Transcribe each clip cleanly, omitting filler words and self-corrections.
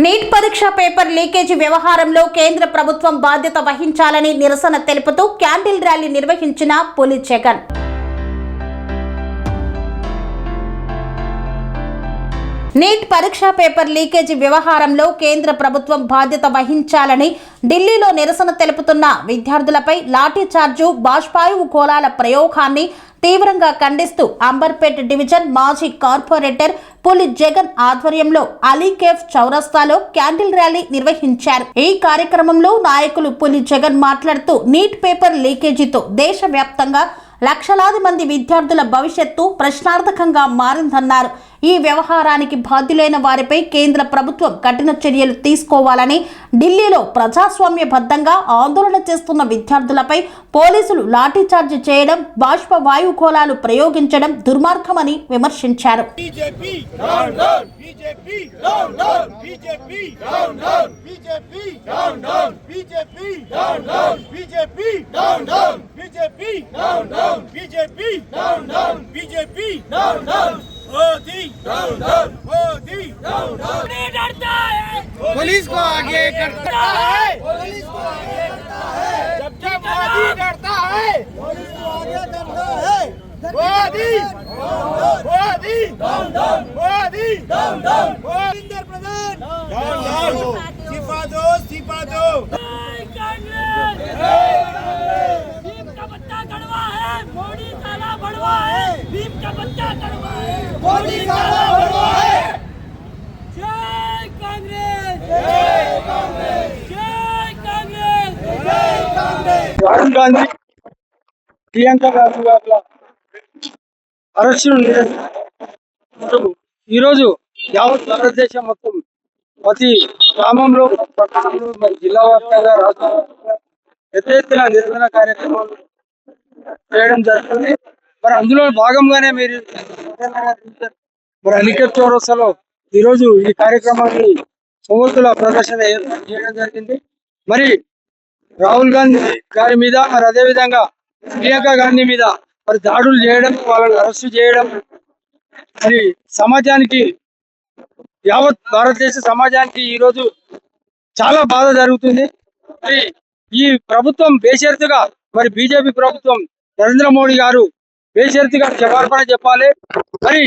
Neat పరీక్ష paper leakage వ్యవహారంలో కేంద్ర ప్రభుత్వం బాధ్యత వహించాలని నిరసన తెలుపుతూ క్యాండిల్ ర్యాలీ నిర్వహించిన పులి జగన్. నీట్ పరీక్ష పేపర్ లీకేజీ వ్యవహారంలో కేంద్ర ప్రభుత్వం బాధ్యత వహించాలని ఢిల్లీలో నిరసన తెలుపుతున్న విద్యార్థులపై లాఠీ చార్జు, బాష్పాయువు గోళాల ప్రయోగాన్ని తీవ్రంగా ఖండిస్తూ అంబర్పేట్ డివిజన్ మాజీ కార్పొరేటర్ పులి జగన్ ఆధ్వర్యంలో అలీకేఫ్ చౌరస్తాలో క్యాండిల్ ర్యాలీ నిర్వహించారు. ఈ కార్యక్రమంలో నాయకులు పులి జగన్ మాట్లాడుతూ నీట్ పేపర్ లీకేజీతో దేశవ్యాప్తంగా లక్షలాది మంది విద్యార్థుల భవిష్యత్తు ప్రశ్నార్థకంగా మారిందన్నారు. ఈ వ్యవహారానికి బాధ్యులైన వారిపై కేంద్ర ప్రభుత్వం కఠిన చర్యలు తీసుకోవాలని, ఢిల్లీలో ప్రజాస్వామ్యబద్ధంగా ఆందోళన చేస్తున్న విద్యార్థులపై పోలీసులు లాఠీచార్జ్ చేయడం, బాష్ప వాయుగోళాలు ప్రయోగించడం దుర్మార్గమని విమర్శించారు. पुलिस को आगे करता है, पुलिस को आगे करता है, जब जब मोदी डरता है, पुलिस को आगे करता है, मोदी मोदी मोदी मोदी प्रधान सिपा दो भीम का बच्चा कड़वा है, मोदी साला बड़वा है, भीम का बच्चा कड़वा है, मोदी साला बड़वा है। రాహుల్ గాంధీ, ప్రియాంక గాంధీ గారి అరెస్టును ఈరోజు యావత్ భారతదేశం మొత్తం ప్రతి గ్రామంలో, పట్టణంలో, మరి జిల్లా వ్యాప్తంగా, రాష్ట్ర పెద్ద ఎత్తున నిరసన కార్యక్రమాలు చేయడం జరుగుతుంది. మరి అందులో భాగంగానే మీరు మరి అలీకేఫ్ చౌరస్తాలో ఈరోజు ఈ కార్యక్రమాన్ని కొవ్వొత్తుల ప్రదర్శన చేయడం జరిగింది. మరి రాహుల్ గాంధీ గారి మీద, మరి అదేవిధంగా ప్రియాంక గాంధీ మీద మరి దాడులు చేయడం, వాళ్ళని అరెస్టు చేయడం మరి సమాజానికి, యావత్ భారతదేశ సమాజానికి ఈరోజు చాలా బాధ జరుగుతుంది. మరి ఈ ప్రభుత్వం బేషరతుగా, మరి బీజేపీ ప్రభుత్వం, నరేంద్ర మోడీ గారు బేషరతుగా క్షమాపణ చెప్పాలి. మరి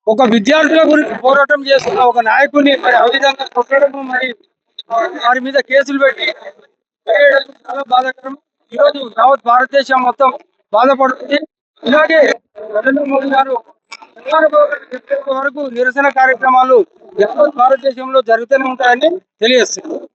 ఒక విద్యార్థుల గురించి పోరాటం చేస్తున్న ఒక నాయకుడిని మరి ఆ విధంగా కొట్టడం, మరి వారి మీద కేసులు పెట్టి చాలా బాధాకరం. ఈరోజు యావత్ భారతదేశం మొత్తం బాధపడుతుంది. ఇలాగే నరేంద్ర మోడీ గారు వరకు నిరసన కార్యక్రమాలు యావత్ భారతదేశంలో జరుగుతూనే ఉంటాయని తెలియజేస్తున్నారు.